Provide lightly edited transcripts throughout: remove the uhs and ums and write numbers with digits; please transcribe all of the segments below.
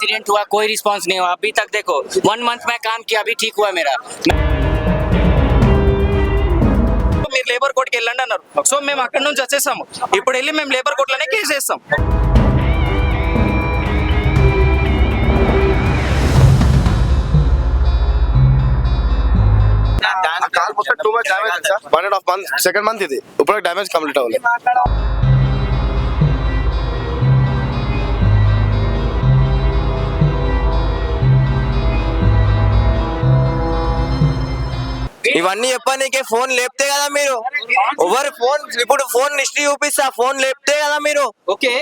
Accident हुआ, कोई response नहीं हुआ अभी तक। देखो 1 मंथ में काम किया, अभी ठीक हुआ मेरा। మీరు లేబర్ కోర్టుకి వెళ్ళండి అన్నారు. సో మేము అక్కడ నుంచి వచ్చేసాము. ఇప్పుడు వెళ్ళి మేము లేబర్ కోర్టులోనే కేసు వేస్తాం. కాల్ మొత్తం 2 మంత్స్ డ్యామేజ్ ఉంది సార్. 1.5 మంత్ సెకండ్ మంత్ ఇది. ఇప్పుడు డ్యామేజ్ కంప్లీట్ అవ్వలేదు. ఇవన్నీ చెప్పనీకే ఫోన్ లేపితే కదా మీరు. ఎవరు ఫోన్ ఇప్పుడు ఫోన్ హిస్టరీ చూపిస్తా, ఫోన్ లేపితే కదా మీరు. ఓకే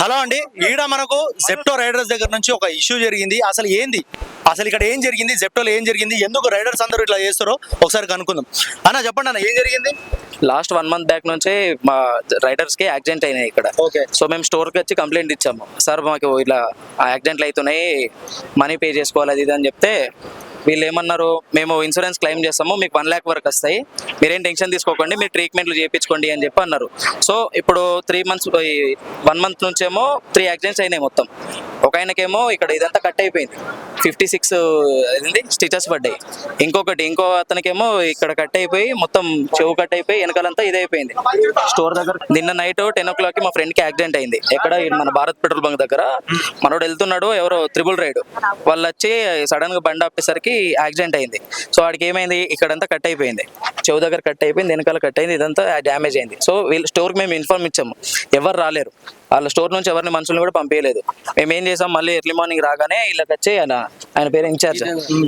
హలో అండి, ఈడ మనకు జెప్టో రైడర్స్ దగ్గర నుంచి ఒక ఇష్యూ జరిగింది. అసలు ఏంది, అసలు ఇక్కడ ఏం జరిగింది, జెప్టోలో ఏం జరిగింది, ఎందుకు రైడర్స్ అందరూ ఇట్లా చేస్తారో ఒకసారి కనుక్కుందాం. అన్న చెప్పండి అన్న, ఏం జరిగింది? లాస్ట్ 1 మంత్ బ్యాక్ నుంచే మా రైడర్స్ కి యాక్సిడెంట్ అయినాయి ఇక్కడ. ఓకే. సో మేము స్టోర్కి వచ్చి కంప్లైంట్ ఇచ్చాము. సార్ మాకు ఇలా యాక్సిడెంట్లు అవుతున్నాయి, మనీ పే చేసుకోవాలి అది ఇది అని చెప్తే వీళ్ళు ఏమన్నారు, మేము ఇన్సూరెన్స్ క్లెయిమ్ చేస్తాము, మీకు 1 lakh వరకు వస్తాయి, మీరేం టెన్షన్ తీసుకోకండి, మీరు ట్రీట్మెంట్లు చేయించుకోండి అని చెప్పి అన్నారు. సో ఇప్పుడు 1 మంత్ నుంచేమో 3 యాక్సిడెంట్స్ అయినాయి మొత్తం. ఒక ఆయనకేమో ఇక్కడ ఇదంతా కట్ అయిపోయింది, 56 స్టిచెస్ పడ్డాయి. ఇంకో అతనికేమో ఇక్కడ కట్ అయిపోయి మొత్తం చెవు కట్ అయిపోయి వెనకాలంతా ఇదైపోయింది. స్టోర్ దగ్గర నిన్న నైట్ 10 o'clock మా ఫ్రెండ్ కి యాక్సిడెంట్ అయింది. ఎక్కడ మన భారత్ పెట్రోల్ బంక్ దగ్గర మనోడు వెళ్తున్నాడు, ఎవరో త్రిబుల్ రైడ్ వాళ్ళు వచ్చి సడన్ గా బండి ఆపేసరికి యాక్సిడెంట్ అయింది. సో వాడికి ఏమైంది, ఇక్కడంతా కట్ అయిపోయింది, చెవు దగ్గర కట్ అయిపోయింది, వెనకాల కట్ అయింది, ఇదంతా డ్యామేజ్ అయింది. సో వీళ్ళు స్టోర్కి మేము ఇన్ఫార్మ్ ఇచ్చాము, ఎవరు రాలేరు, వాళ్ళ స్టోర్ నుంచి ఎవరిని మనుషులను కూడా పంపించలేదు. మేము ఏం చేసాం, మళ్ళీ ఎర్లీ మార్నింగ్ రాగానే వీళ్ళకి వచ్చి ఆయన పేరు ఇన్ఛార్జ్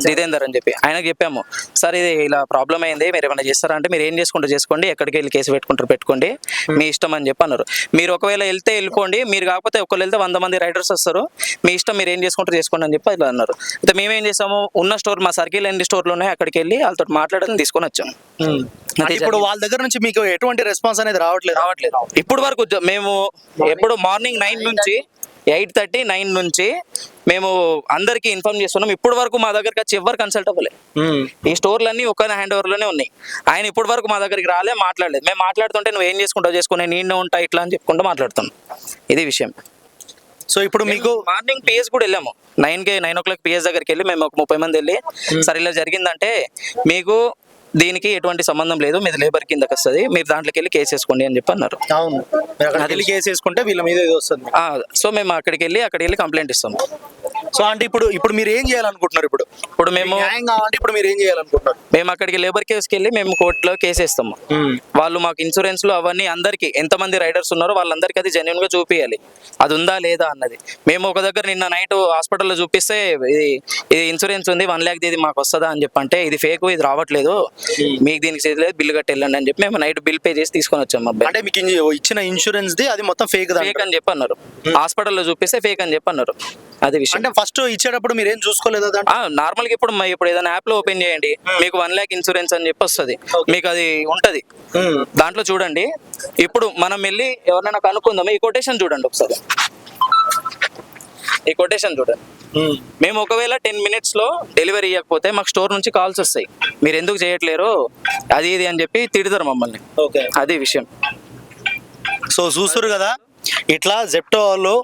జితేందర్ అని చెప్పి ఆయనకు చెప్పాము, సార్ ఇది ఇలా ప్రాబ్లం అయింది, మీరు ఏమైనా చేస్తారా అంటే, మీరు ఏం చేసుకుంటారు చేసుకోండి, ఎక్కడికి వెళ్ళి కేసు పెట్టుకోండి, మీ ఇష్టం అని చెప్పి అన్నారు. మీరు ఒకవేళ వెళ్తే వెళ్ళిపోండి, మీరు కాకపోతే ఒకళ్ళు వెళ్తే 100 మంది రైడర్స్ వస్తారు, మీ ఇష్టం, మీరు ఏం చేసుకుంటారు చేసుకోండి అని చెప్పి ఇలా అన్నారు. అయితే మేమేం చేసాము, ఉన్న స్టోర్ మా సర్కిల్ అండ్ స్టోర్లోనే అక్కడికి వెళ్ళి వాళ్ళతో మాట్లాడని తీసుకొని వచ్చాము. ఇప్పుడు వాళ్ళ దగ్గర నుంచి మీకు ఎటువంటి రెస్పాన్స్ అనేది రావట్లేదు? ఇప్పుడు వరకు మేము ఎప్పుడు మార్నింగ్ 9 నుంచి 8:30 9 నుంచి మేము అందరికి ఇన్ఫార్మ్ చేస్తున్నాం. ఇప్పుడు వరకు మా దగ్గరికి వచ్చి ఎవరు కన్సల్ట్ అవ్వలేదు. ఈ స్టోర్లన్నీ ఒక హ్యాండ్ ఓవర్ లోనే ఉన్నాయి. ఆయన ఇప్పుడు వరకు మా దగ్గరికి రాలే, మాట్లాడలేదు. మేము మాట్లాడుతుంటే నువ్వు ఏం చేసుకుంటావు చేసుకుని నేను ఉంటా ఇట్లా అని చెప్పుకుంటూ మాట్లాడుతున్నాం. ఇది విషయం. సో ఇప్పుడు మీకు మార్నింగ్ పిఎస్ కూడా వెళ్ళాము, 9 o'clock పిఎస్ దగ్గరికి వెళ్ళి మేము ఒక 30 మంది వెళ్ళి, సరే ఇలా జరిగిందంటే మీకు దీనికి ఎటువంటి సంబంధం లేదు, మీది లేబర్ కిందకి వస్తుంది, మీరు దాంట్లోకి వెళ్ళి కేసు వేసుకోండి అని చెప్పి అన్నారు. అవును, వెళ్ళి కేసు వేసుకుంటే వీళ్ళ మీద ఇది వస్తుంది. సో మేము అక్కడికి వెళ్ళి కంప్లైంట్ ఇస్తాము. సో అంటే ఇప్పుడు మీరు ఏం చేయాలనుకుంటున్నారు? ఇప్పుడు మేము న్యాయం కావాలంటే ఇప్పుడు మీరు ఏం చేయాలనుకుంటున్నారు? మేము అక్కడికి లేబర్ కేసుకి వెళ్ళి మేము కోర్టులో కేసు వేస్తాము. వాళ్ళు మాకు ఇన్సూరెన్స్ లో అవన్నీ అందరికి ఎంతమంది రైడర్స్ ఉన్నారో వాళ్ళందరికీ అది జెన్యున్ గా చూపించాలి, అది ఉందా లేదా అన్నది. మేము ఒక దగ్గర నిన్న నైట్ హాస్పిటల్లో చూపిస్తే ఇది ఇన్సూరెన్స్ ఉంది 1 lakh ఇది మాకు వస్తుందా అని చెప్పంటే, ఇది ఫేక్, ఇది రావట్లేదు, మీకు దీనికి చేయలేదు, బిల్లు కట్టి వెళ్ళండి అని చెప్పి మేము నైట్ బిల్ పే చేసి తీసుకొని వచ్చాము. అబ్బాయి అంటే మీకు ఇచ్చిన ఇన్సూరెన్స్ ది అది మొత్తం ఫేక్ అని చెప్పి అన్నారు. హాస్పిటల్లో చూపిస్తే ఫేక్ అని చెప్పి అన్నారు. అది విషయం. అంటే ఫస్ట్ ఇచ్చేటప్పుడు మీరు ఏం చూసుకోలేదు? నార్మల్ గా ఇప్పుడు ఏదైనా యాప్ లో ఓపెన్ చేయండి, మీకు 1 lakh ఇన్సూరెన్స్ అని చెప్పి వస్తుంది, మీకు అది ఉంటది, దాంట్లో చూడండి. ఇప్పుడు మనం వెళ్ళి ఎవరినైనా కనుక్కుందాం, ఈ కొటేషన్ చూడండి ఒకసారి, ఈ కొటేషన్ చూడండి. మేము ఒకవేళ 10 minutes లో డెలివరీ ఇవ్వకపోతే మాకు స్టోర్ నుంచి కాల్స్ వస్తాయి, మీరు ఎందుకు చేయట్లేరు అది ఇది అని చెప్పి తిడతారు మమ్మల్ని. అది విషయం. సో చూస్తారు కదా, ఇట్లా జెప్టో వాళ్ళు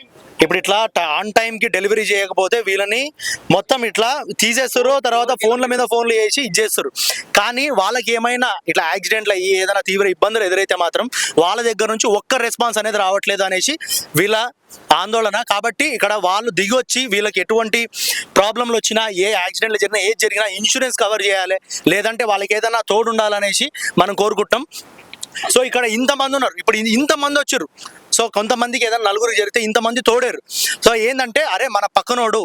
ఇప్పుడు ఇట్లా ఆన్ టైం కి డెలివరీ చేయకపోతే వీళ్ళని మొత్తం ఇట్లా తీసేస్తారు, తర్వాత ఫోన్ల మీద ఫోన్లు చేసి ఇచ్చేస్తారు. కానీ వాళ్ళకి ఏమైనా ఇట్లా యాక్సిడెంట్లు అయ్యి ఏదైనా తీవ్ర ఇబ్బందులు ఎదురైతే మాత్రం వాళ్ళ దగ్గర నుంచి ఒక్క రెస్పాన్స్ అనేది రావట్లేదు అనేసి వీళ్ళ ఆందోళన. కాబట్టి ఇక్కడ వాళ్ళు దిగొచ్చి వీళ్ళకి ఎటువంటి ప్రాబ్లంలు వచ్చినా, ఏ యాక్సిడెంట్లు జరిగినా, ఏది జరిగినా ఇన్సూరెన్స్ కవర్ చేయాలి, లేదంటే వాళ్ళకి ఏదైనా తోడు ఉండాలనేసి మనం కోరుకుంటాం. సో ఇక్కడ ఇంతమంది ఉన్నారు, ఇప్పుడు ఇంతమంది వచ్చారు. సో కొంతమందికి ఏదైనా నలుగురు జరిగితే ఇంతమంది తోడారు. సో ఏంటంటే, అరే మన పక్కనోడు,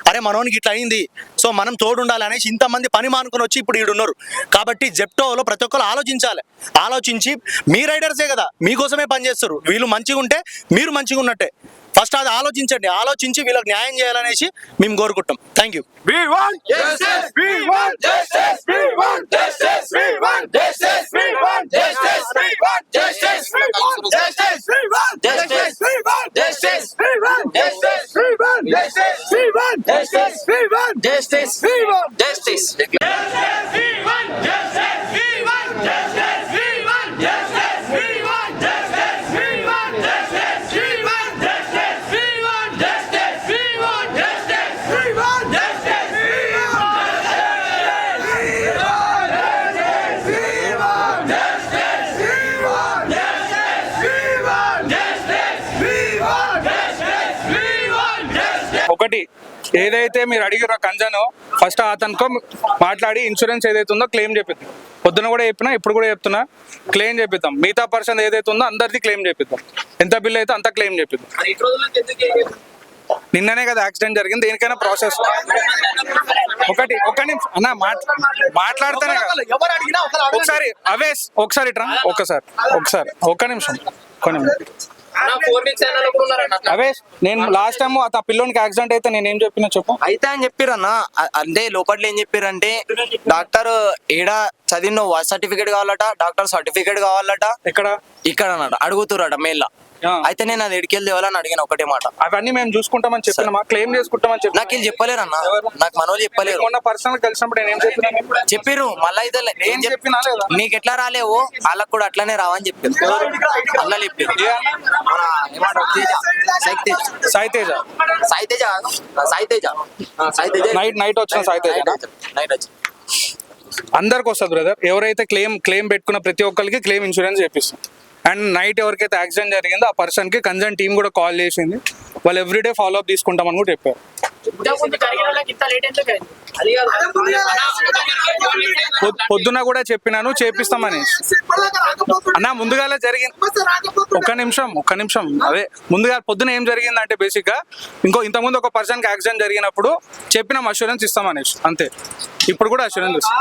అరే మనోనికి ఇట్లా అయింది, సో మనం తోడు ఉండాలి అనేసి ఇంతమంది పని మానుకొని వచ్చి ఇప్పుడు ఈడున్నారు. కాబట్టి జెప్టోలో ప్రతి ఒక్కరు ఆలోచించాలి. ఆలోచించి మీ రైడర్సే కదా, మీకోసమే పనిచేస్తారు, వీళ్ళు మంచిగా ఉంటే మీరు మంచిగా ఉన్నట్టే. ఫస్ట్ అది ఆలోచించండి, ఆలోచించి వీళ్ళకి న్యాయం చేయాలనేసి మేము కోరుకుంటాం. Thank you. Justice! ఒకటి ఏదైతే మీరు అడిగిరో కంజను ఫస్ట్ అతనికో మాట్లాడి ఇన్సూరెన్స్ ఏదైతే ఉందో క్లెయిమ్ చేపిద్దాం. పొద్దున కూడా చెప్పినా ఇప్పుడు కూడా చెప్తున్నా, క్లెయిమ్ చేపిద్దాం. మిగతా పర్సన్ ఏదైతే ఉందో అందరిది క్లెయిమ్ చేపిద్దాం. ఎంత బిల్ అయితే అంత క్లెయిమ్ చేపిద్దాం. నిన్ననే కదా యాక్సిడెంట్ జరిగింది, దేనికైనా ప్రాసెస్. ఒక్క నిమిషం అన్న మాట్లాడితేనే కదా. ఒకసారి అవేస్ ఒకసారి ఇట్రా, ఒక్క నిమిషం. అవేస్ నేను లాస్ట్ టైం ఆ పిల్లోనికి యాక్సిడెంట్ అయితే నేను ఏం చెప్పినా చెప్పు. అయితే అని చెప్పిరన్న, అంటే లోపల ఏం చెప్పారంటే డాక్టర్ ఏడ చదివిన సర్టిఫికేట్ కావాలట, డాక్టర్ సర్టిఫికేట్ కావాలట. ఇక్కడ అన్నాడు, అడుగుతురాట మెయిల్. అయితే నేను అది ఎడికెళ్ళి దేవాలని అడిగిన ఒకటే మాట. అవన్నీ మేము చూసుకుంటామని చెప్పినా, క్లెయిమ్ చేసుకుంటామని చెప్పి నాకు వీళ్ళు చెప్పలేరు అన్న, నాకు మనోళ్ళు చెప్పలేరు. మొన్న పర్సనల్ కలిసినప్పుడు నేను ఏం చెప్పినా చెప్పిర్రు. మళ్ళా అయితే ఏం చెప్పినా లేదా, నీకు ఎట్లా రాలేవు వాళ్ళకు కూడా అట్లానే రావని చెప్పారు. అలా చెప్పారు. నైట్ వచ్చిన సాయితేజ అందరికి వస్తుంది బ్రదర్. ఎవరైతే క్లెయిమ్ పెట్టుకున్న ప్రతి ఒక్కరికి క్లెయిమ్ ఇన్సూరెన్స్ చేపిస్తాం. అండ్ నైట్ ఎవరికైతే యాక్సిడెంట్ జరిగిందో ఆ పర్సన్ కి కన్సర్న్ టీమ్ కూడా కాల్ చేసింది. వాళ్ళు ఎవ్రీడే ఫాలో అప్ తీసుకుంటామని కూడా చెప్పారు. పొద్దున కూడా చెప్పినాను చేపిస్తామని అన్న. ముందుగానే జరిగింది. ఒక్క నిమిషం అదే ముందుగా పొద్దున ఏం జరిగిందంటే బేసిక్ గా ఇంతకుముందు ఒక పర్సన్ కి యాక్సిడెంట్ జరిగినప్పుడు చెప్పినాం అష్యూరెన్స్ ఇస్తామనేసి, అంతే. ఇప్పుడు కూడా అష్యూరెన్స్ ఇస్తాం.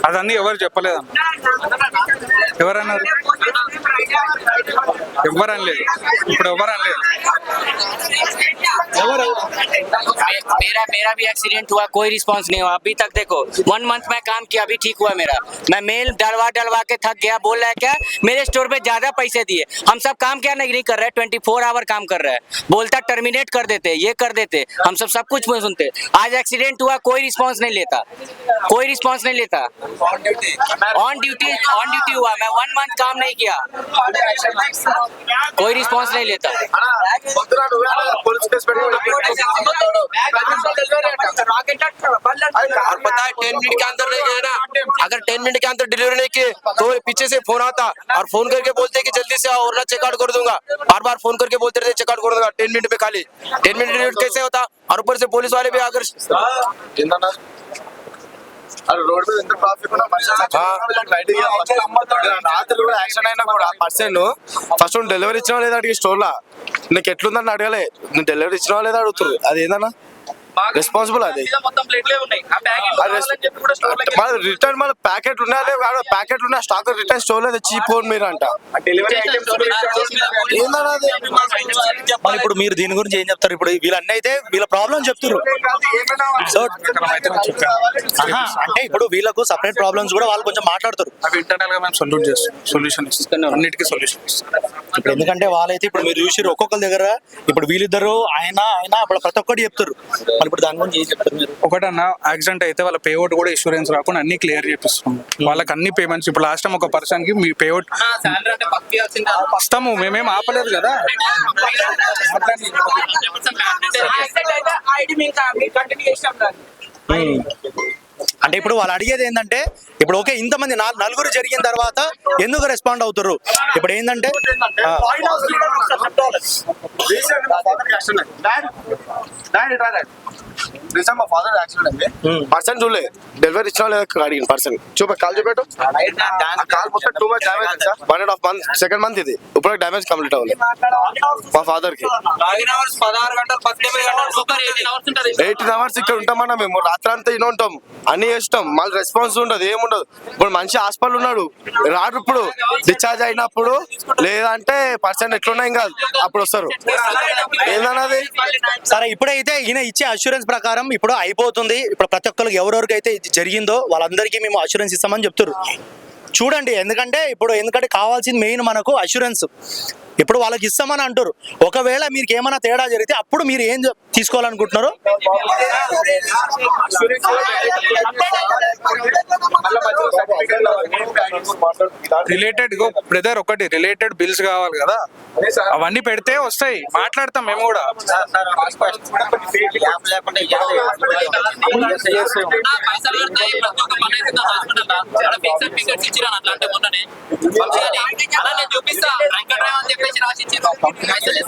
అదన్నీ ఎవరు చెప్పలేదన్న. ఎవరన్నారు? ఎవరనలేదు. ఇప్పుడు ఎవరనలేదు. मेरा भी एक्सीडेंट हुआ, कोई रिस्पांस नहीं हुआ अभी तक. देखो 1 मंथ में काम किया, अभी ठीक हुआ मेरा. मैं मेल डलवा के थक गया. बोल रहा है क्या मेरे स्टोर पे ज्यादा पैसे दिए. हम सब काम क्या नहीं कर रहे, 24 आवर काम कर रहे हैं. बोलता टर्मिनेट कर देते, ये कर देते. हम सब कुछ में सुनते. आज एक्सीडेंट हुआ, कोई रिस्पांस नहीं लेता. ऑन ड्यूटी हुआ. मैं 1 मंथ काम नहीं किया, कोई रिस्पांस नहीं लेता. और पता है 10 मिनट के अंदर नहीं गए ना, अगर 10 मिनट के अंदर डिलीवरी नहीं किए तो पीछे से फोन आता और फोन करके बोलते कि जल्दी से आओ और ना चेकआउट कर दूंगा. बार फोन करके बोलते रहते चेकआउट कर दूंगा 10 मिनट पे खाली. 10 मिनट डिलीवरी कैसे होता? और ऊपर से पुलिस वाले भी अगर రోడ్ మీద ఎంత ట్రాఫిక్ ఉన్నా రాత్రి కూడా యాక్సిడెంట్ అయినా కూడా పర్సన్ ఫస్ట్ డెలివరీ ఇచ్చినా లేదా అడిగి స్టోర్ లా నీకు ఎట్లుందని అడగలే, నువ్వు డెలివరీ ఇచ్చినా లేదా అడుగుతుంది. అది ఏందన్నా రెస్పాన్సిబుల్. అది రిటర్న్ మళ్ళీ ప్యాకెట్ ఉన్నాయా ప్యాకెట్ ఉన్న స్టాక్ రిటర్న్ స్టోర్ లో తెచ్చి ఫోన్ మీరు అంట. మరి ఇప్పుడు మీరు దీని గురించి ఏం చెప్తారు? ఇప్పుడు వీళ్ళన్నీ అయితే వీళ్ళ ప్రాబ్లం చెప్తారు. సో అంటే ఇప్పుడు వీళ్ళకు సపరేట్ ప్రాబ్లమ్స్ కూడా వాళ్ళు కొంచెం మాట్లాడతారు. అవి ఇంటర్నల్ గా మేము సొల్యూషన్ ఇస్తాం, అన్నిటికీ సొల్యూషన్ ఇస్తాం. ఇప్పుడు ఎందుకంటే వాళ్ళైతే ఇప్పుడు మీరు చూసి ఒక్కొక్కరి దగ్గర ఇప్పుడు వీళ్ళిద్దరు ఆయన ఇప్పుడు ప్రతి ఒక్కటి చెప్తారు. ఇప్పుడు దాని గురించి ఏం చెప్తారు మీరు? ఒకటన్నా యాక్సిడెంట్ అయితే వాళ్ళ పేఅవుట్ కూడా ఇన్సూరెన్స్ రాకుండా అన్ని క్లియర్ చేపిస్తాం. వాళ్ళకి అన్ని పేమెంట్స్ ఇప్పుడు లాస్ట్ టైం ఒక పర్సన్ కి మీ పేఅవుట్ ఇస్తాము, మేమేం ఆపలేదు కదా. అంటే ఇప్పుడు వాళ్ళు అడిగేది ఏంటంటే ఇప్పుడు ఓకే ఇంతమంది నలుగురు జరిగిన తర్వాత ఎందుకు రెస్పాండ్ అవుతారు? ఇప్పుడు ఏంటంటే మా ఫాదర్ యాక్సిడెంట్ అయింది. పర్సన్ చూడలే, డెలివరీ ఇచ్చినా లేదా అడిగిన పర్సన్ కాల్ చూపెట్టు. కాల్ మొత్తం 2 months డ్యామేజ్ అయింది సార్. 1.5 month, 2nd month ఇది. ఇప్పుడు డ్యామేజ్ కంప్లీట్ అవ్వలేదు మా ఫాదర్ కి. 18 hours ఇక్కడ ఉంటామన్నా మేము. రాత్రి అంతా ఇన్న ఉంటాం, అన్ని చేస్తాం, మళ్ళీ రెస్పాన్స్ ఉండదు, ఏముండదు. ఇప్పుడు మంచి హాస్పిటల్ ఉన్నాడు, రాడు. ఇప్పుడు డిశ్చార్జ్ అయినప్పుడు లేదంటే పర్సన్ ఎట్లున్నాయి కాదు అప్పుడు వస్తారు. ఏందన్నది సరే ఇప్పుడైతే ఈయన ఇచ్చే అష్యూరెన్స్ ప్రకారం ఇప్పుడు అయిపోతుంది. ఇప్పుడు ప్రతి ఒక్కరికి ఎవరెవరికైతే ఇది జరిగిందో వాళ్ళందరికీ మేము అష్యూరెన్స్ ఇస్తామని చెప్తారు. చూడండి, ఎందుకంటే కావాల్సింది మెయిన్ మనకు అష్యూరెన్స్. ఇప్పుడు వాళ్ళకి ఇస్తామని అంటారు. ఒకవేళ మీకు ఏమైనా తేడా జరిగితే అప్పుడు మీరు ఏం తీసుకోవాలనుకుంటున్నారు? రిలేటెడ్ బ్రదర్ ఒకటి రిలేటెడ్ బిల్స్ కావాలి కదా, అవన్నీ పెడితే వస్తాయి, మాట్లాడతాం మేము కూడా. పైసలు కడతాయి, ప్రతి ఒక్క పని అవుతుంది హాస్పిటల్ ఫిక్స్ సర్టిఫికెట్స్ ఇచ్చిరాను అట్లా అంటే మొన్ననే అలా నేను చూపిస్తా డ్రంక్ డ్రైవ్ అని చెప్పేసి రాసి ఇచ్చారు పైసలు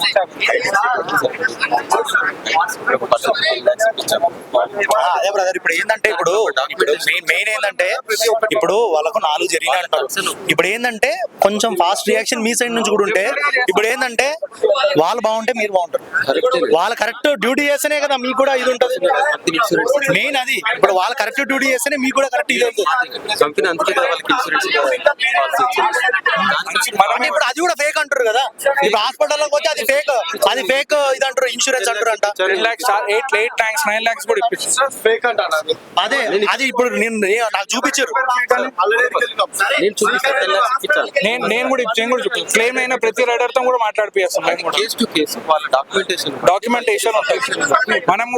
అదే బ్రదర్, ఇప్పుడు ఏంటంటే ఇప్పుడు మెయిన్ ఏంటంటే ఇప్పుడు వాళ్ళకు 4 జరిగినాయి అంటారు. ఇప్పుడు ఏంటంటే కొంచెం ఫాస్ట్ రియాక్షన్ మీ సైడ్ నుంచి కూడా ఉంటే, ఇప్పుడు ఏంటంటే వాళ్ళు బాగుంటే మీరు బాగుంటారు. వాళ్ళు కరెక్ట్ డ్యూటీ చేస్తేనే కదా మీకు కూడా ఇది ఉంటుంది. మెయిన్ అది, ఇప్పుడు వాళ్ళు కరెక్ట్ డ్యూటీ చేస్తేనే మీకు కూడా కరెక్ట్ ఇది ఉంటుంది. మనం ఇప్పుడు అది కూడా ఫేక్ అంటారు కదా, ఇప్పుడు హాస్పిటల్లోకి పోతే అది ఫేక్ ఇది అంటారు, ఇన్సూరెన్స్ అంటారు అంట. 10 lakhs 8 lakhs 9 lakhs కూడా ఇప్పించారు. ఫేక్ అంటాను అదే అది ఇప్పుడు నాకు చూపించారు. నేను కూడా క్లెయిమ్ అయిన ప్రతి రైడర్ తో కూడా మాట్లాడిపిస్తాం. డాక్యుమెంటేషన్ ఉంటాయి. మనము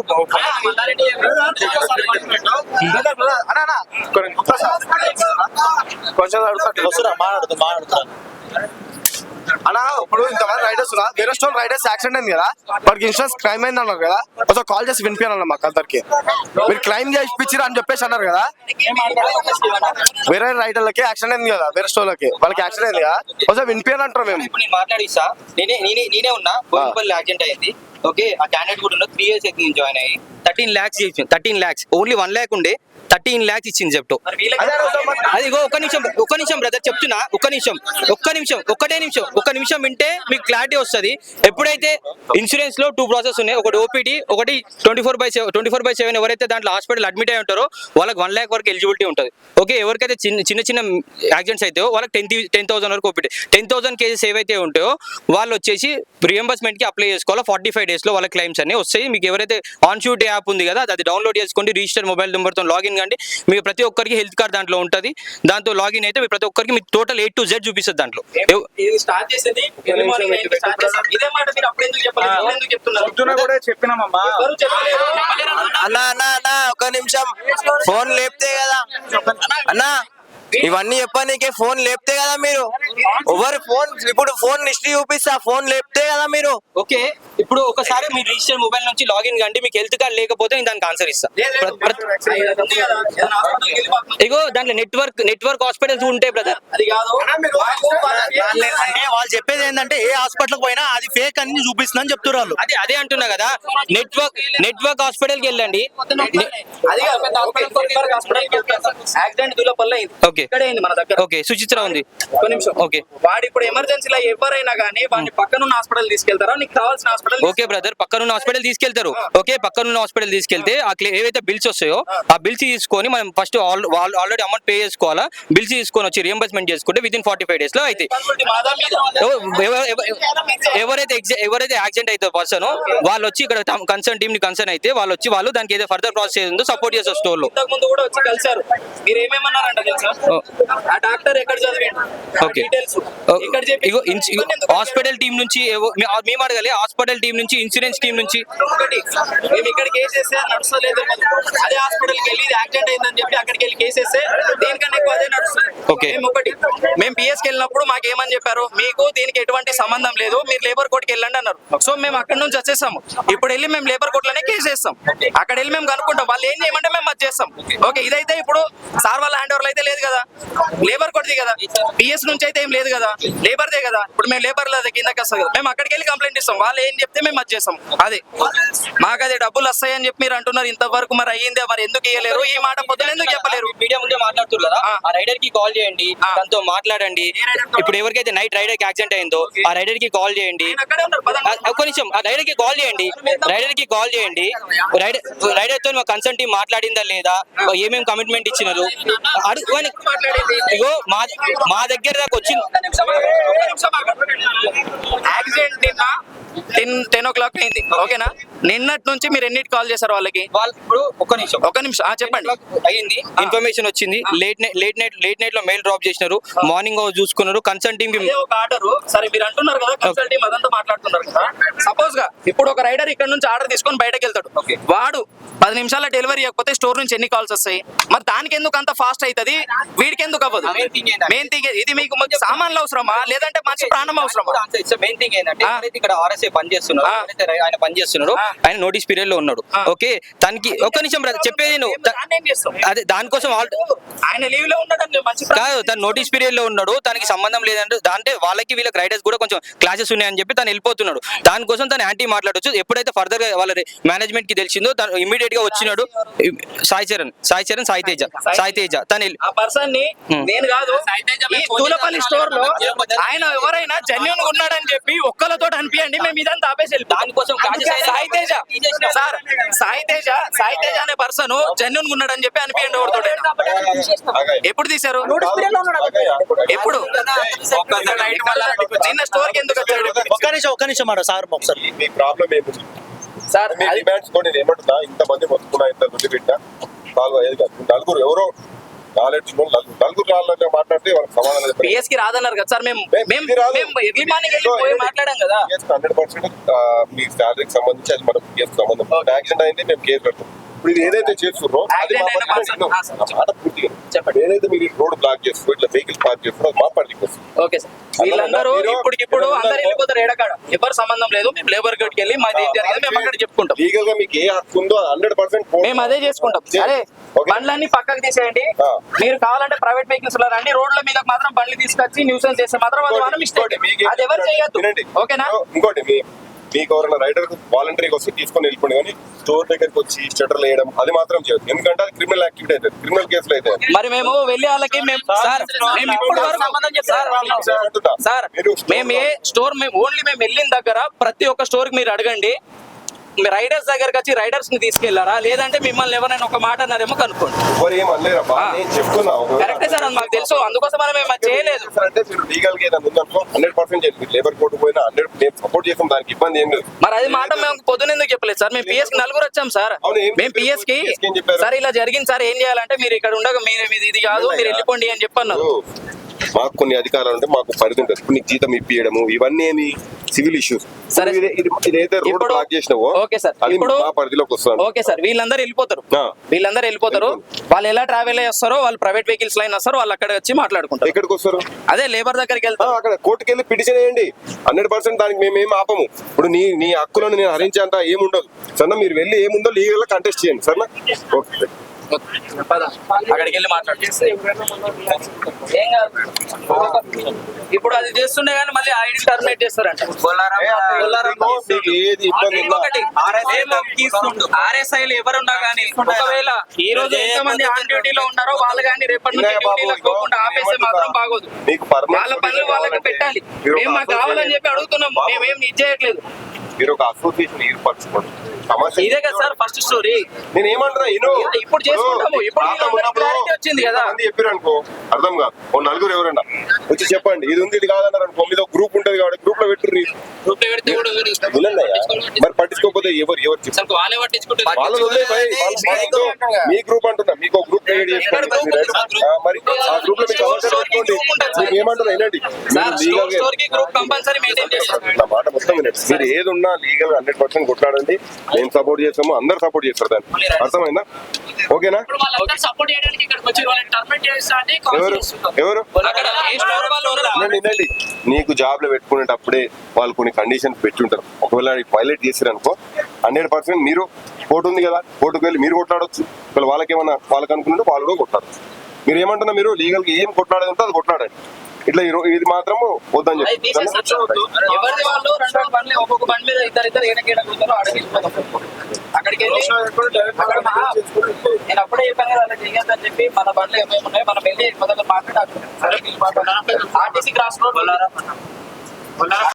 కొంచెం వస్తురా మాట్లాడుతా అన్నా ఇప్పుడు ఇంతమంది రైడర్స్ వేరే స్టోర్ రైడర్స్ యాక్సిడెంట్ అయింది కదా, వాడికి ఇన్సూరెన్స్ క్లైమ్ అయింది అన్నారు కదా, ఒకసారి కాల్ చేసి వినిపించాలన్న మాకు అందరికి. మీరు క్లైమ్ చేసి ఇప్పించారు అని చెప్పేసి అన్నారు కదా, వేరే రైడర్లకి యాక్సిడెంట్ అయింది కదా, వేరే స్టోర్లకి వాళ్ళకి యాక్సిడెంట్ అయింది కదా, ఒకసారి వినిపించాలంటారు మేము. ఇప్పుడు నేను మాట్లాడిస్తా, నేనే ఉన్నా బోయినపల్లి యాక్సిడెంట్ అయింది. ఓకే, ఆ క్యాండిడేట్ కూడా 3 years ఎక్కి జాయిన్ అయ్యి 13 lakhs చేసి 13 lakhs ఓన్లీ 1 lakh ఉండే 13 lakhs ఇచ్చింది చెప్తూ. అది ఒక్క నిమిషం బ్రదర్ చెప్తున్నా, ఒక్క నిమిషం వింటే మీకు క్లారిటీ వస్తుంది. ఎప్పుడైతే ఇన్సూరెన్స్ లో 2 ప్రాసెస్ ఉన్నాయి, ఒకటి ఓపీడీ, ఒకటి 24/7 ఎవరైతే దాంట్లో హాస్పిటల్ అడ్మిట్ అయి ఉంటారో వాళ్ళకి 1 lakh వరకు ఎలిజిబిలిటీ ఉంటుంది. ఓకే, ఎవరికైతే చిన్న యాక్సిడెంట్స్ అయితే వాళ్ళకి 10,000 వరకు ఓపీడీ. 10,000 కేసెస్ ఏవైతే ఉంటాయో వాళ్ళు వచ్చేసి రియంబర్స్మెంట్ కి అప్లై చేసుకోవాలి. 45 days లో వాళ్ళ క్లైమ్స్ అన్ని వస్తాయి. మీకు ఎవరైతే ఆన్ షూట్ యాప్ ఉంది కదా, అది డౌన్లోడ్ చేసుకోండి, రిజిస్టర్ మొబైల్ నెంబర్తో లాగిన్ కండి. మీకు ప్రతి ఒక్కరికి హెల్త్ కార్డ్ దాంట్లో ఉంటుంది. దాంతో లాగిన్ అయితే ప్రతి ఒక్కరికి మీకు టోటల్ A to Z చూపిస్తుంది దాంట్లో. స్టార్ట్ చేసేది పొద్దున కూడా చెప్పినామమ్మా. అన్నా ఒక నిమిషం ఫోన్ లేపితే కదా అన్నా, ఇవన్నీ చెప్పనీకే ఫోన్ లేపితే కదా మీరు. ఎవరు ఫోన్ ఇప్పుడు ఫోన్ హిస్టరీ చూపిస్తా, ఫోన్ లేపితే కదా మీరు. ఓకే, ఇప్పుడు ఒకసారి మీ రిజిస్టర్ మొబైల్ నుంచి లాగిన్ కండి. మీకు హెల్త్ కార్డ్ లేకపోతే నేను దానికి ఆన్సర్ ఇస్తా. ఇగో దాంట్లో నెట్వర్క్ హాస్పిటల్స్ ఉంటాయి బ్రదర్. అది కాదు అంటే వాళ్ళు చెప్పేది ఏంటంటే ఏ హాస్పిటల్ పోయినా అది ఫేక్ అని చూపిస్తుందని చెప్తున్నారు వాళ్ళు. అదే అంటున్నా కదా, నెట్వర్క్ హాస్పిటల్ కి వెళ్ళండి. అది యాక్సిడెంట్ దులపల్ల ఓకే ఇక్కడ అయింది మన దగ్గర. ఓకే, సుచిత్ర ఉంది. ఒక నిమిషం. ఓకే, వాడు ఇప్పుడు ఎమర్జెన్సీలో ఎవరైనా కానీ వాడిని పక్కనున్న హాస్పిటల్ తీసుకెళ్తారా, నీకు కావాల్సిన హాస్పిటల్? ఓకే బ్రదర్, పక్కనున్న హాస్పిటల్ తీసుకెళ్తారు. ఓకే, పక్కనున్న హాస్పిటల్ తీసుకెళ్తే ఏవైతే బిల్స్ వస్తాయో ఆ బిల్స్ తీసుకొని మనం ఫస్ట్ ఆల్రెడీ అమౌంట్ పే చేసుకోవాలా. బిల్స్ తీసుకొని వచ్చి రియంబర్స్మెంట్ చేసుకుంటే విత్ ఇన్ 45 days లో అయితే ఎవరైతే యాక్సిడెంట్ అయితే పర్సన్ వాళ్ళు వచ్చి ఇక్కడ కన్సర్న్ టీమ్ ని కన్సర్న్ అయితే వాళ్ళు దానికి ఏదో ఫర్దర్ ప్రాసెస్ ఏదో సపోర్ట్ చేస్తారు స్టోర్ లో. ఇంతకు ముందు కూడా వచ్చి కలిసారు. మీరు ఏమేమన్నారంట తెలుసా? ఆ డాక్టర్ ఎక్కడ చదివాడు, ఓకే డీటెయిల్స్ ఇక్కడ ఇగో హాస్పిటల్ టీం నుంచి మేము అడగాలి. హాస్పిటల్ టీం నుంచి, ఇన్సూరెన్స్ టీం నుంచి ఒకటి మేము ఇక్కడ కేసు వేస్తే నడుస్తలేదు, అదే హాస్పిటల్కి వెళ్ళి ఇది యాక్సిడెంట్ అయిందని చెప్పి అక్కడికి వెళ్ళి కేసు వేస్తే దీనికన్నా ఎక్కువ అదే నడుస్తుంది. ఓకే, మేము పిఎస్కి వెళ్ళినప్పుడు మాకు ఏమని చెప్పారు, మీకు దీనికి ఎటువంటి సంబంధం లేదు, మీరు లేబర్ కోర్టుకి వెళ్ళండి అన్నారు. సో మేము అక్కడ నుంచి వచ్చేసాము. ఇప్పుడు వెళ్ళి మేము లేబర్ కోర్టులోనే కేసు వేస్తాం. అక్కడ వెళ్ళి మేము కనుక్కుంటాం, వాళ్ళు ఏం చేయమంటే మేము అది చేస్తాం. ఓకే, ఇదైతే ఇప్పుడు సార్ వాళ్ళ హ్యాండ్ ఓవర్లు అయితే లేదు కదా, లేబర్ కోర్టుది కదా, పిఎస్ నుంచి అయితే ఏం లేదు కదా, లేబర్దే కదా. ఇప్పుడు మేము లేబర్ కిందకి వస్తాం కదా, మేము అక్కడికి వెళ్ళి కంప్లైంట్ ఇస్తాం. వాళ్ళు ఏం చెప్తే మేము అది చేస్తాం. అదే మాకు అదే డబ్బులు వస్తాయని చెప్పి మీరు అంటున్నారు. ఇంతవరకు మరి అయ్యిందే, మరి ఎందుకు ఇయ్యలేరు? ఈ మాట పొద్దున ఎందుకు చెప్పలేరు? మీడియా ముందే మాట్లాడుతున్నారు కదా, ఆ రైడర్ కి కాల్ చేయండి, దాంతో మాట్లాడండి. ఇప్పుడు ఎవరికైతే నైట్ రైడర్ కి యాక్సిడెంట్ అయిందో ఆ రైడర్ కి కాల్ చేయండి. ఒక్క నిమిషం, ఆ రైడర్ కి కాల్ చేయండి. రైడర్ తో మా కన్సర్న్ టీం మాట్లాడిందా లేదా, ఏమేమి కమిట్మెంట్ ఇచ్చినారు ఇగో మా దగ్గర దాకా వచ్చింది. యాక్సిడెంట్ నిన్న 10 o'clock అయింది. ఓకేనా, నిన్నటి నుంచి మీరు ఎన్నిటి కాల్ చేశారు వాళ్ళకి? వాళ్ళు ఇప్పుడు ఒక్క నిమిషం చెప్పండి. అయ్యింది, ఇన్ఫర్మేషన్ వచ్చింది, లేట్ నైట్ లో మెయిల్ డ్రాప్ చేసినారు, మార్నింగ్ చూసుకున్నారు, కన్సల్ట్ టీమ్ కి అదే ఒక ఆర్డర్. సరే మీరు అంటున్నారు కదా కన్సల్ట్ టీమ్ అదంతా మాట్లాడుతున్నారు కదా. సపోజ్ గా ఇప్పుడు ఒక రైడర్ ఇక్కడ నుంచి ఆర్డర్ తీసుకొని బయటకు వెళ్తాడు, వాడు 10 నిమిషాల డెలివరీ ఇవ్వకపోతే స్టోర్ నుంచి ఎన్ని కాల్స్ వస్తాయి? మరి దానికి ఎందుకు అంత ఫాస్ట్ అవుతుంది, వీడికి ఎందుకు అవ్వదు? మెయిన్ థింగ్ ఇది మీకు సామాన్లు అవసరమా లేదంటే మంచి ప్రాణం అవసరమా? మెయిన్ థింగ్ ఏంటంటే ఇక్కడ ఆర్ఎస్ఏ పని చేస్తున్నాడు, ఆయన పని చేస్తున్నాడు, ఆయన నోటీస్ పీరియడ్ లో ఉన్నాడు. ఓకే, తనకి ఒక్క నిమిషం చెప్పేది నువ్వు, అదే దానికోసం ఆయన లీవ్ లో ఉన్నాడు మంచి కాదు, తన నోటీస్ పీరియడ్ లో ఉన్నాడు, తనకి సంబంధం లేదంటే దాంట్లో వీళ్ళకి రైడర్స్ కూడా కొంచెం క్లాసెస్ ఉన్నాయని చెప్పి తను వెళ్ళిపోతున్నాడు. దానికోసం తను యాంటీ మాట్లాడొచ్చు. ఎప్పుడైతే ఫర్దర్ గా వాళ్ళ మేనేజ్మెంట్ కి తెలిసిందో తను ఇమీడియట్ గా వచ్చినాడు. సాయి తేజ తను ఆ పర్సన్ ని నేను కాదు, ఈ తూలపల్లి స్టోర్ లో ఆయన ఎవరైనా జెన్యున్ ఉన్నాడని చెప్పి ఒక్కలతో అనిపించండి, మేము ఇదంతా ఆపేసి దానికోసం సాయి తేజ అనే పర్సన్ జెన్యున్ ఉన్నాడని చెప్పి అనిపించండి ఎవరితో. ఎప్పుడు తీశారు? ఎప్పుడు? చిన్న స్టోర్ కి ఎందుకు వచ్చాడు? ఒక్క నిమిషం మాట సార్ ఒకసారి. మీ ప్రాబ్లం ఏముంది సార్ మీ డిమాండ్స్ కూడా నేను ఏమంటున్నా, ఇంతమంది మొత్తుకున్నా, ఇంత గుడ్డి పెట్టా సాల్వ్ అయ్యేది కాదు. నలుగురు ఎవరో నాలెడ్జ్ నలుగురు రాళ్ళతో మాట్లాడితే వాళ్ళకి సమాధానం చెప్పారు. పిఎస్ కి రాదన్నారు కదా సార్. మేము ఎర్లీ మార్నింగ్ వెళ్ళిపోయి మాట్లాడాం కదా. 100% మీ శాలరీకి సంబంధించి అది మనకు కేసు సంబంధం. యాక్సిడెంట్ అయింది, మేము కేసు పెడతాం. ఇప్పుడు ఇది ఏదైతే చేస్తున్నారో అది మా పరిధి. మాట పూర్తిగా చెప్పండి. ఏదైతే మీరు రోడ్ బ్లాక్ చేస్తారో, ఇట్లా వెహికల్స్ పార్క్ చేస్తారో అది మా పరిధికి వస్తుంది. ఓకే సార్, వీళ్ళందరూ ఇప్పటికిప్పుడు అందరు వెళ్ళిపోతారు ఏడకాడ, ఎవరు సంబంధం లేదు. మేము లేబర్ కోర్ట్ కి వెళ్ళి మాది ఏం జరిగింది మేము అక్కడ చెప్పుకుంటాం. లీగల్ గా మీకు ఏ హక్కు ఉందో 100% మేము అదే చేసుకుంటాం. అరే బండ్లన్నీ పక్కకు తీసేయండి, మీరు కావాలంటే ప్రైవేట్ వెహికల్స్ లో రండి, రోడ్ల మీద మాత్రం బండ్లు తీసుకొచ్చి న్యూసెన్స్ చేస్తే మాత్రం అది మన మిస్టేక్, అది ఎవరు చేయొద్దు. ఓకేనా? ఇంకోటి మీకు ఎవరైనా రైడర్ వాలంటరీగా వస్తే తీసుకొని వెళ్ళిపోండి, కానీ స్టోర్ దగ్గరికి వచ్చి షట్టర్లు వేయడం అది మాత్రం చేయదు. ఎందుకంటే అది క్రిమినల్ యాక్టివిటీ అయితే, క్రిమినల్ కేసులు అయితే. మరి మేము వెళ్ళి వాళ్ళకి మేము ఇప్పుడు వరకు సార్ మేము ఏ స్టోర్ మేము ఓన్లీ మేము వెళ్ళిన దగ్గర ప్రతి ఒక్క స్టోర్ కి మీరు అడగండి, రైడర్స్ దగ్గరకు వచ్చి రైడర్స్ ని తీసుకెళ్లారా లేదంటే మిమ్మల్ని ఎవరైనా ఒక మాట అన్నారేమో కనుక్కోండి. కరెక్టే సార్, అది మాకు తెలుసు, అందుకోసం మేము చేయలేదు. అంటే మీరు లీగల్ గా ఏదైనా ఉందనుకో 100% చేయండి. లేబర్ కోర్టు పోయినా 100 సపోర్ట్ చేస్తాం, దానికి ఇబ్బంది ఏం లేదు. మరి అది మాట మేము పొద్దున ఎందుకు చెప్పలేదు సార్? మేము పిఎస్ కి నలుగురు వచ్చాం సార్. మేము పిఎస్ కి సార్ ఇలా జరిగింది సార్, ఏం చేయాలంటే మీరు ఇక్కడ ఉండగా మీరు ఇది కాదు మీరు వెళ్ళిపోండి అని చెప్పన్నారు. మాకు కొన్ని అధికారాలు ఉంటే మాకు పరిధి ఉంటుంది. ఇప్పుడు నీకు జీతం ఇప్పియడము ఇవన్నీ ఏమి సివిల్ ఇష్యూస్. సరే ఇదైతే రోడ్ బ్లాక్ చేసినావో ఓకే సార్, అది ఇప్పుడు మా పరిధిలోకి వస్తుంది. ఓకే సార్, వీళ్ళందరూ వెళ్ళిపోతారు. వాళ్ళు ఎలా ట్రావెల్ చేస్తారో, వాళ్ళు ప్రైవేట్ వెహికల్స్ లైన్ వస్తారో, వాళ్ళు అక్కడ వచ్చి మాట్లాడుకుంటారు. ఎక్కడికి వస్తారు? అదే లేబర్ దగ్గరికి వెళ్తాం, అక్కడ కోర్టుకి వెళ్ళి పిటిషన్ వేయండి. 100% దానికి మేమేం ఆపము. ఇప్పుడు నీ హక్కులను నేను హరించేంత ఏముండదు సన్న. మీరు వెళ్ళి ఏముందో లీగల్ గా కంటెస్ట్ చేయండి సరేనా? ఓకే, అక్కడికి వెళ్ళి మాట్లాడు. ఇప్పుడు అది చేస్తుండే కానీ మళ్ళీ ఐడి టర్మినేట్ చేస్తారంట. ఆర్ఎస్ఐలు ఎవరున్నా కానీ ఒకవేళ ఈ రోజు ఎంతమంది ఆన్ డ్యూటీలో ఉన్నారో వాళ్ళు కానీ రేపటి నుంచి డ్యూటీలకు పోకుండా ఆపేస్తే మాత్రం బాగోదు. వాళ్ళ పనులు వాళ్ళకి పెట్టాలి. మేము మాకు కావాలని చెప్పి అడుగుతున్నాం, మేమేం ఇచ్చేయట్లేదు. మీరు ఒక అసోసియేషన్ ఏర్పరచుకోండి. ఇదే కదా సార్ ఫస్ట్ స్టోరీ. నేను ఏమంటున్నా ఇప్పుడు చేసుకుంటాము. ఇప్పుడు క్లారిటీ వచ్చింది కదా. చెప్పారు అనుకో అర్థం కాదు. ఓ నలుగురు ఎవరన్నా వచ్చి చెప్పండి ఇది ఉంది ఇది కాదన్నారు అనుకో, మీద గ్రూప్ ఉంటది కాబట్టి గ్రూప్ లో పెట్టుర్రి. మరి పట్టించుకోకపోతే ఎవరు వాళ్ళు మీ గ్రూప్ అంటున్నా, మీకు గ్రూప్ క్రియేట్ చేసుకోండి. మరి ఆ గ్రూప్ లో మీకు అవసరం పెట్టుకోండి. మీకు ఏమంటున్నా వినండి, నా మాట మొత్తం వినండి. మీరు ఏది ఉన్నా లీగల్ 100% కొట్లాడండి. మేము సపోర్ట్ చేస్తాము, అందరు సపోర్ట్ చేస్తారు. దాన్ని అర్థమైందా? ఓకేనా? ఎవరు వినండి, నీకు జాబ్ లో పెట్టుకునేటప్పుడే వాళ్ళు కొన్ని కండిషన్స్ పెట్టి ఉంటారు. ఒకవేళ వైలేట్ చేసారు అనుకో 100% మీరు కోర్టు ఉంది కదా, కోర్టుకు వెళ్ళి మీరు కొట్లాడొచ్చు. ఒకవేళ వాళ్ళకేమన్నా వాళ్ళకి అనుకుంటే వాళ్ళు కూడా కొట్టారు. మీరు ఏమంటున్నా, మీరు లీగల్ గా ఏం కొట్లాడేది ఉంటే అది కొట్లాడండి. ఇట్లా ఇది మాత్రము వద్దని చెప్పి అక్కడికి వెళ్ళి నేను అప్పుడే చెప్పాను కదా అలా చెయ్యొద్దని చెప్పి, మన బండ్లు ఏమేమి ఉన్నాయో మనం వెళ్ళి మొదలు మాట్లాడాలి. RTC cross road